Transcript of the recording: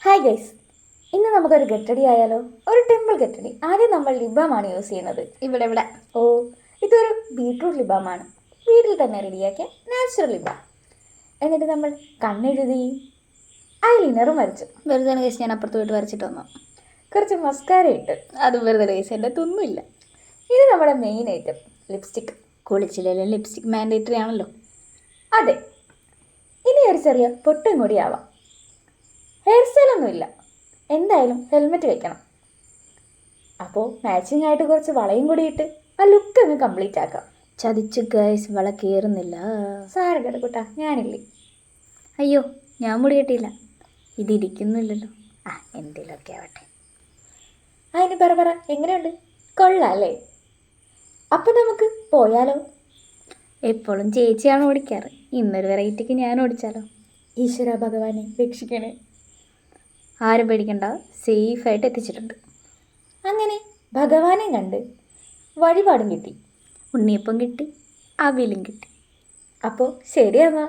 Hi guys, ഇന്ന് നമുക്കൊരു ഗെറ്റടി ആയാലോ? ഒരു ടെമ്പിൾ ഗെറ്റടി. ആദ്യം നമ്മൾ ലിബാമാണ് യൂസ് ചെയ്യുന്നത്. ഇവിടെ ഓ, ഇതൊരു ബീട്രൂട്ട് ലിബാമാണ്. വീട്ടിൽ തന്നെ റെഡിയാക്കിയ നാച്ചുറൽ ലിബാം. എന്നിട്ട് നമ്മൾ കണ്ണെഴുതി ഐലൈനറും വരച്ചു. വെറുതെ കേസ് ഞാൻ അപ്പുറത്ത് പോയിട്ട് വരച്ചിട്ട് വന്നു. കുറച്ച് മസ്കാര ഇട്ട്. അത് വെറുതെ കേസ് എൻ്റെ തൊന്നുമില്ല. ഇത് നമ്മുടെ മെയിൻ ഐറ്റം, ലിപ്സ്റ്റിക്. കുളിച്ചില്ലെങ്കിലും ലിപ്സ്റ്റിക് മാൻഡേറ്ററി ആണല്ലോ. അതെ, ഇനി ഒരു ചെറിയ പൊട്ടും കൂടി ആവാം. ഹെയർ സ്റ്റൈലൊന്നുമില്ല, എന്തായാലും ഹെൽമെറ്റ് വെക്കണം. അപ്പോൾ മാച്ചിങ് ആയിട്ട് കുറച്ച് വളയും കൂടി ഇട്ട് ആ ലുക്ക് അങ്ങ് കംപ്ലീറ്റ് ആക്കാം. ചതിച്ചു ഗൈസ്, വള കയറുന്നില്ല. സാരക്കട കൂട്ടാ, ഞാനില്ലേ. അയ്യോ, ഞാൻ മുടി കെട്ടിയില്ല. ഇതിരിക്കുന്നില്ലല്ലോ. എന്തെങ്കിലുമൊക്കെ ആവട്ടെ. അതിന് പറ എങ്ങനെയുണ്ട്? കൊള്ളാം അല്ലേ? അപ്പം നമുക്ക് പോയാലോ? എപ്പോഴും ചേച്ചിയാണ് ഓടിക്കാറ്, ഇന്നൊരു വെറൈറ്റിക്ക് ഞാൻ ഓടിച്ചാലോ? ഈശ്വര ഭഗവാനെ രക്ഷിക്കണേ. ആരും പേടിക്കണ്ട, സേഫായിട്ട് എത്തിച്ചിട്ടുണ്ട്. അങ്ങനെ ഭഗവാനെ കണ്ട് വഴിപാടും കിട്ടി, ഉണ്ണിയപ്പം കിട്ടി, അവിലും കിട്ടി. അപ്പോൾ ശരിയെന്നാ.